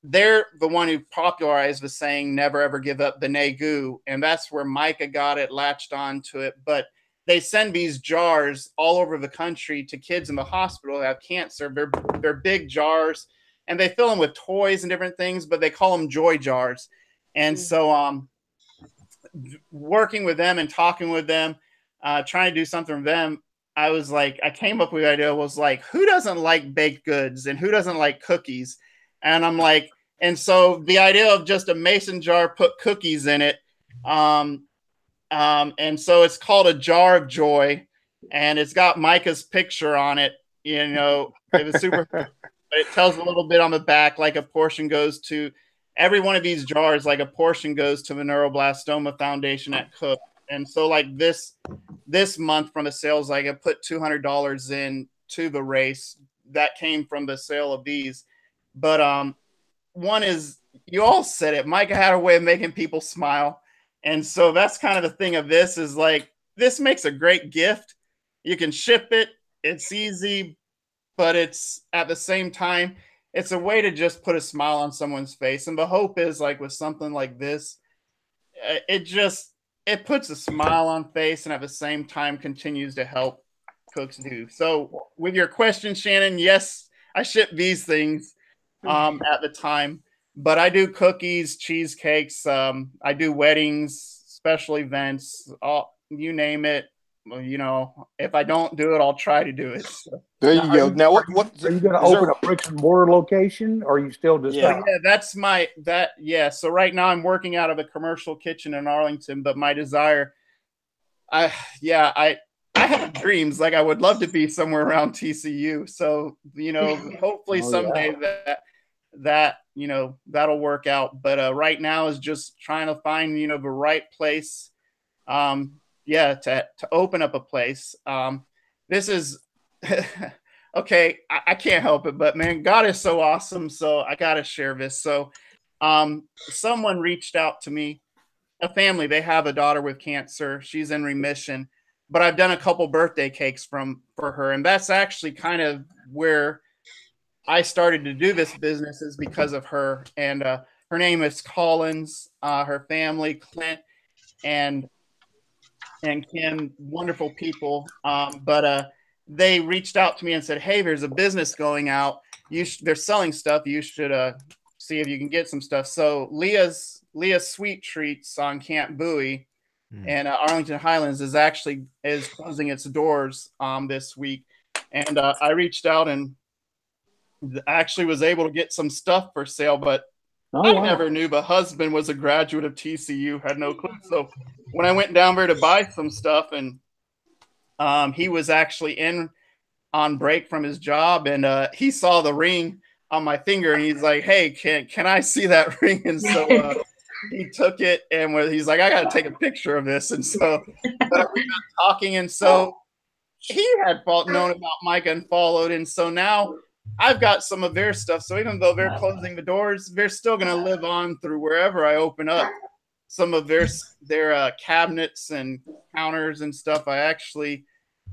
They're the one who popularized the saying, never ever give up the nagu. And that's where Micah got it, latched on to it. But they send these jars all over the country to kids in the hospital who have cancer. They're big jars, and they fill them with toys and different things, but they call them joy jars. And so working with them and talking with them, trying to do something for them, I was like, I came up with the idea, was like, who doesn't like baked goods and who doesn't like cookies? And I'm like, and so the idea of just a mason jar, put cookies in it. And so it's called a jar of joy, and it's got Micah's picture on it. You know, it was super, but it tells a little bit on the back, like a portion goes to every one of these jars, like a portion goes to the Neuroblastoma Foundation at Cook. And so like this month from the sales, like I put $200 in to the race that came from the sale of these. But one is, you all said it, Micah had a way of making people smile. And so that's kind of the thing of this, is like, this makes a great gift. You can ship it. It's easy, but it's at the same time, it's a way to just put a smile on someone's face. And the hope is, like with something like this, it puts a smile on face, and at the same time continues to help cooks do. So with your question, Shannon, yes, I ship these things at the time, but I do cookies, cheesecakes. I do weddings, special events, you name it. If I don't do it, I'll try to do it. So. There you go. Now, what are you going to open a bricks and mortar location, or are you still just? Yeah, that's So right now I'm working out of a commercial kitchen in Arlington, but my desire, I have dreams. Like I would love to be somewhere around TCU. So hopefully someday that'll work out. But right now is just trying to find the right place. To open up a place. This is okay. I can't help it, but man, God is so awesome. So I got to share this. So someone reached out to me, a family, they have a daughter with cancer. She's in remission, but I've done a couple birthday cakes for her. And that's actually kind of where I started to do this business, is because of her. And her name is Collins, her family, Clint and Kim, wonderful people. But they reached out to me and said, hey, there's a business going out. They're selling stuff. You should see if you can get some stuff. So Leah's Sweet Treats on Camp Bowie and Arlington Highlands is closing its doors this week. And I reached out and actually was able to get some stuff for sale, but I never knew. My husband was a graduate of TCU, had no clue. So when I went down there to buy some stuff, and he was actually on break from his job, and he saw the ring on my finger, and he's like, hey, can I see that ring? And so he took it, and he's like, I got to take a picture of this. And so we got talking, and so he had known about Micah and followed, and so now I've got some of their stuff. So even though they're closing the doors, they're still going to live on through wherever I open up some of their cabinets and counters and stuff I actually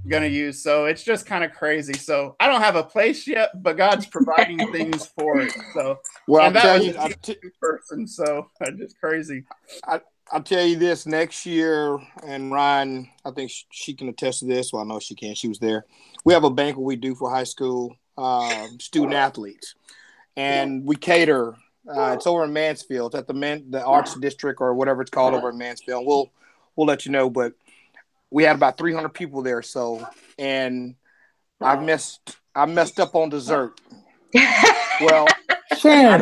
going to use. So it's just kind of crazy. So I don't have a place yet, but God's providing things for it. So, well, I'll tell you, person. So just crazy. I'll tell you this, next year, and Ryan, I think she can attest to this. Well, I know she can. She was there. We have a banquet we do for high school student athletes, and we cater. It's over in Mansfield, at the Arts District or whatever it's called over in Mansfield. We'll let you know, but we had about 300 people there. So, and I messed up on dessert. Well, Shannon,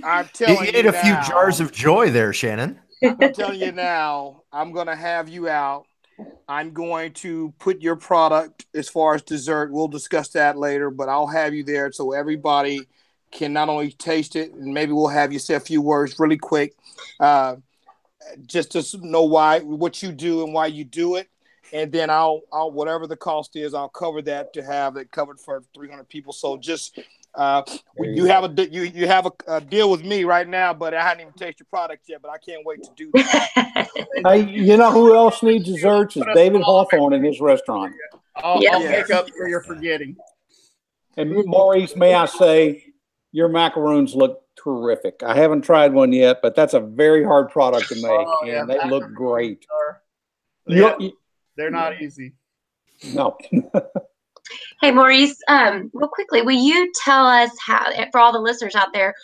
I'm telling you ate you a few jars of joy there, Shannon. I'm telling you now, I'm going to have you out. I'm going to put your product as far as dessert. We'll discuss that later, but I'll have you there so everybody can not only taste it, and maybe we'll have you say a few words really quick, just to know what you do and why you do it. And then I'll whatever the cost is, I'll cover that to have it covered for 300 people. So just you have a deal with me right now, but I haven't even tasted your product yet. But I can't wait to do that. Hey, you know who else needs desserts? Is David Hawthorne in his restaurant. I'll make up for your forgetting. And Maurice, may I say, your macaroons look terrific. I haven't tried one yet, but that's a very hard product to make, and they look great. They're not easy. No. Hey, Maurice, real quickly, will you tell us how, for all the listeners out there,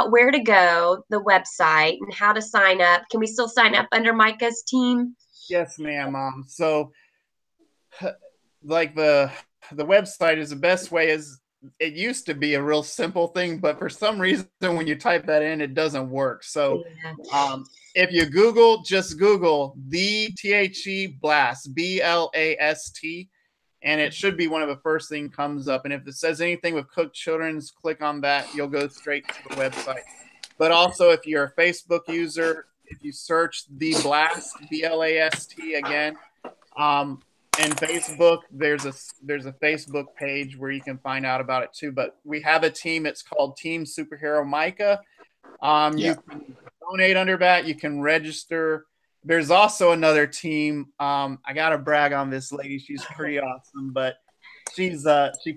where to go, the website, and how to sign up? Can we still sign up under Micah's team? Yes, ma'am. So, like the website is the best way. It used to be a real simple thing, but for some reason, when you type that in, it doesn't work. So, if you just Google the THE Blast, BLAST, and it should be one of the first things comes up. And if it says anything with Cook Children's, click on that. You'll go straight to the website. But also, if you're a Facebook user, if you search The Blast, BLAST again, and Facebook, there's a Facebook page where you can find out about it too. But we have a team. It's called Team Superhero Micah. You can donate under that. You can register. There's also another team. I gotta brag on this lady. She's pretty awesome, but she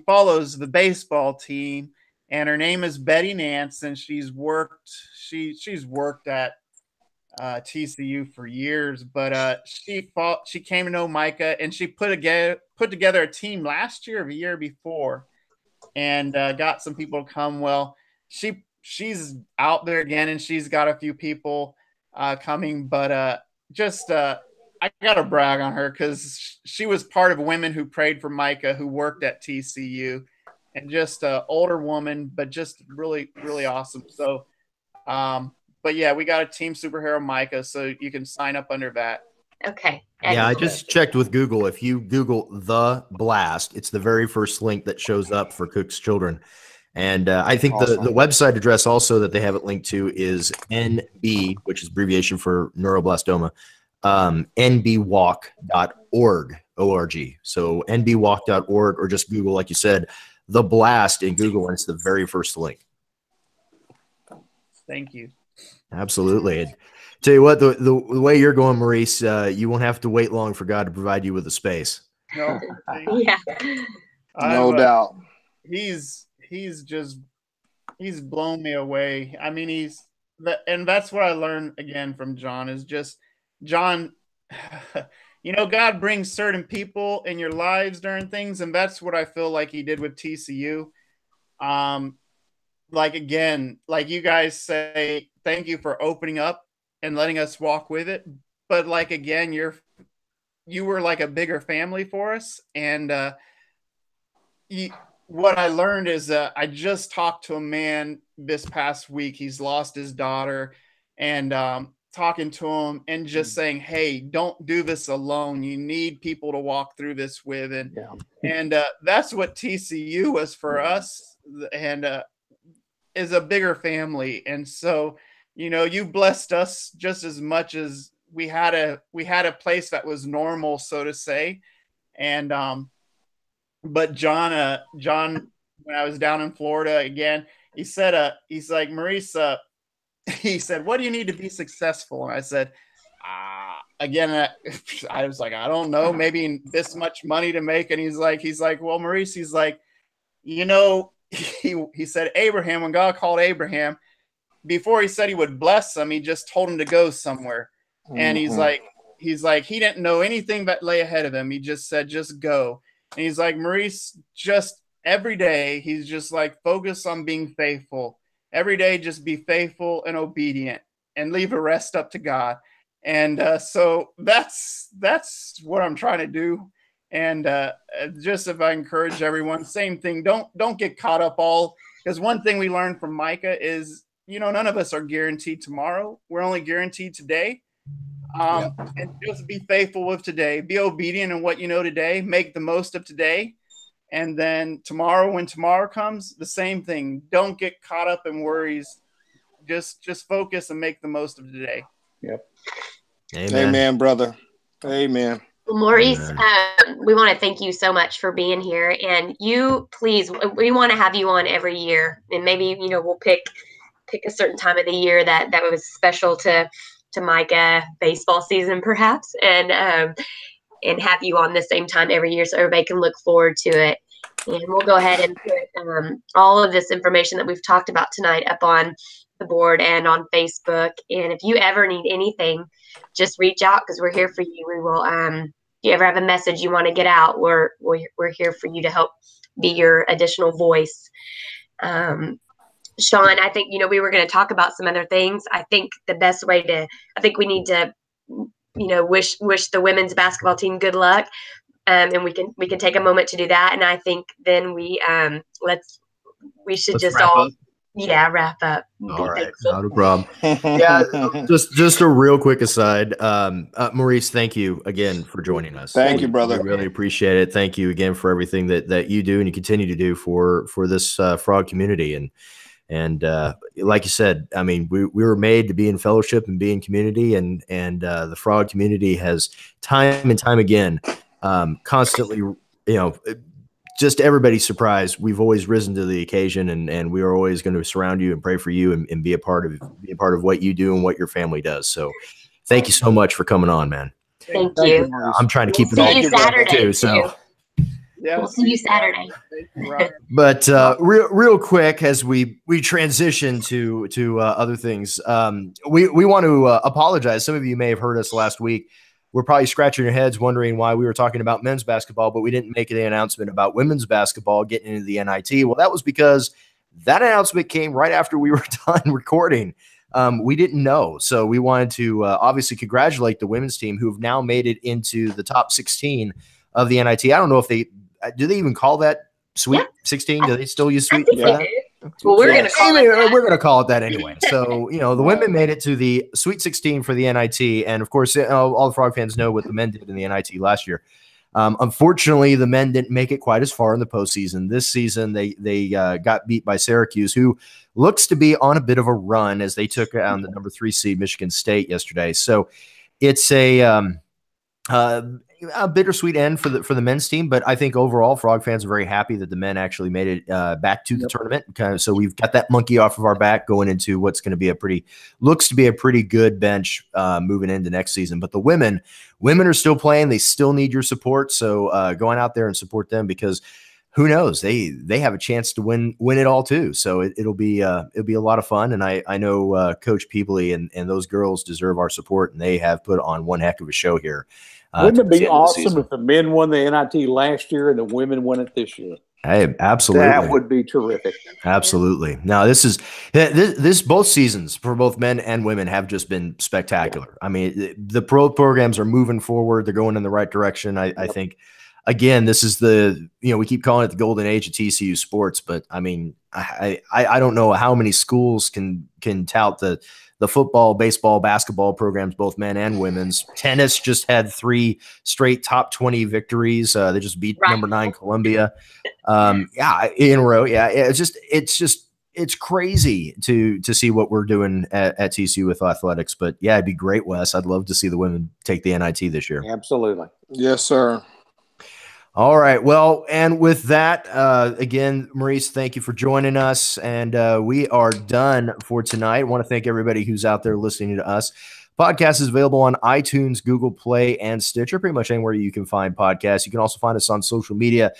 follows the baseball team, and her name is Betty Nance, and she's worked at TCU for years, but she came to know Micah, and she put together a team last year or the year before, and got some people to come. Well, she's out there again, and she's got a few people coming, but I gotta brag on her because she was part of women who prayed for Micah, who worked at TCU, and just an older woman, but just really, really awesome. So, but yeah, we got a Team Superhero Micah, so you can sign up under that. Okay. Yeah, I just checked with Google. If you Google The Blast, it's the very first link that shows up for Cook's Children. And I think the website address also that they have it linked to is NB, which is abbreviation for neuroblastoma, nbwalk.org, O-R-G. So nbwalk.org, or just Google, like you said, The Blast in Google, and it's the very first link. Thank you. Absolutely. And tell you what, the way you're going, Maurice, you won't have to wait long for God to provide you with a space. No, Yeah. No doubt. He's blown me away. I mean, and that's what I learned again from John is just John, God brings certain people in your lives during things. And that's what I feel like he did with TCU. Like, again, like you guys say, thank you for opening up and letting us walk with it. But like, again, you were like a bigger family for us. And, what I learned is I just talked to a man this past week. He's lost his daughter, and talking to him and just saying, hey, don't do this alone. You need people to walk through this with. And that's what TCU was for us, and is a bigger family. And so, you blessed us just as much as we had a place that was normal, so to say. And but John, when I was down in Florida again, he said, he's like, Maurice, he said, what do you need to be successful? And I said, again, I was like, I don't know, maybe this much money to make. And he's like, well, Maurice, he's like, he said, Abraham, when God called Abraham, before he said he would bless him, he just told him to go somewhere. Mm-hmm. And he's like, he didn't know anything that lay ahead of him. He just said, just go. And he's like, Maurice, just every day, he's just like, focus on being faithful. Every day, just be faithful and obedient and leave the rest up to God. And so that's what I'm trying to do. And just if I encourage everyone, same thing, don't get caught up because one thing we learned from Micah is, none of us are guaranteed tomorrow. We're only guaranteed today. And just be faithful with today. Be obedient in what you know today. Make the most of today. And then tomorrow, when tomorrow comes, the same thing. Don't get caught up in worries. Just focus and make the most of today. Yep. Amen, brother. Amen. Well, Maurice, we want to thank you so much for being here. And we want to have you on every year. And maybe, we'll pick a certain time of the year that was special to Micah, baseball season perhaps, and have you on the same time every year so everybody can look forward to it. And we'll go ahead and put all of this information that we've talked about tonight up on the board and on Facebook. And if you ever need anything, just reach out because we're here for you. We will. If you ever have a message you want to get out, we're here for you to help be your additional voice. Sean, I think, we were going to talk about some other things. I think the best way we need to, wish the women's basketball team good luck. And we can take a moment to do that. And I think then we should just all wrap up. All right. Not a problem. Yeah. just a real quick aside. Maurice, thank you again for joining us. Thank you, brother. We really appreciate it. Thank you again for everything that you do and you continue to do for this frog community. And like you said, I mean, we were made to be in fellowship and be in community, and the frog community has time and time again, constantly, just everybody's surprised. We've always risen to the occasion, and we are always going to surround you and pray for you and be a part of what you do and what your family does. So, thank you so much for coming on, man. Thank you. I'm trying to keep it all Saturday too. So. Yeah, we'll see you Saturday. But real quick, as we transition to other things, we want to apologize. Some of you may have heard us last week. We're probably scratching your heads wondering why we were talking about men's basketball, but we didn't make the announcement about women's basketball getting into the NIT. Well, that was because that announcement came right after we were done recording. We didn't know. So we wanted to obviously congratulate the women's team who have now made it into the top 16 of the NIT. I don't know if they even call that Sweet 16? Do they still use Sweet for that? Well, we're going to call it that. We're going to call it that anyway. So, the women made it to the Sweet 16 for the NIT. And, of course, all the Frog fans know what the men did in the NIT last year. Unfortunately, the men didn't make it quite as far in the postseason. This season, they got beat by Syracuse, who looks to be on a bit of a run as they took on the number 3 seed Michigan State yesterday. So it's a bittersweet end for the men's team, but I think overall Frog fans are very happy that the men actually made it back to the tournament. So we've got that monkey off of our back going into what's going to be looks to be a pretty good bench moving into next season. But the women are still playing. They still need your support. So going out there and support them, because who knows, they have a chance to win it all too. So it'll be a lot of fun. And I know Coach Peebley and those girls deserve our support, and they have put on one heck of a show here. Wouldn't it be awesome if the men won the NIT last year and the women won it this year? Hey, absolutely. That would be terrific. Absolutely. Now, this both seasons for both men and women have just been spectacular. I mean, the pro programs are moving forward. They're going in the right direction. I think, again, this is we keep calling it the golden age of TCU sports, but I mean, I don't know how many schools can tout the football, baseball, basketball programs, both men and women's. Tennis just had 3 straight top 20 victories. They just beat number 9 Columbia. In a row. Yeah, it's crazy to see what we're doing at TCU with athletics. But yeah, it'd be great, Wes. I'd love to see the women take the NIT this year. Absolutely. Yes, sir. All right. Well, and with that, again, Maurice, thank you for joining us. And we are done for tonight. I want to thank everybody who's out there listening to us. Podcast is available on iTunes, Google Play, and Stitcher, pretty much anywhere you can find podcasts. You can also find us on social media.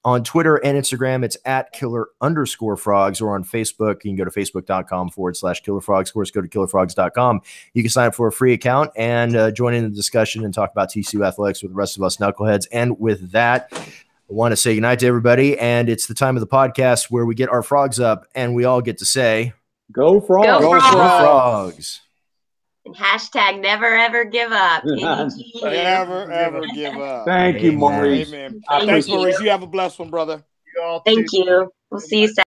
On Twitter and Instagram, it's at @killer_frogs, or on Facebook, you can go to facebook.com/killerfrogs. Of course, go to killerfrogs.com. You can sign up for a free account and join in the discussion and talk about TCU athletics with the rest of us knuckleheads. And with that, I want to say goodnight to everybody. And it's the time of the podcast where we get our frogs up and we all get to say, Go Frogs. Go Frogs. Go Frogs. And hashtag never ever give up. Never ever give up. Thank you, Maurice. Amen. Thanks, Maurice. You have a blessed one, brother. Thank you. We'll see you Saturday.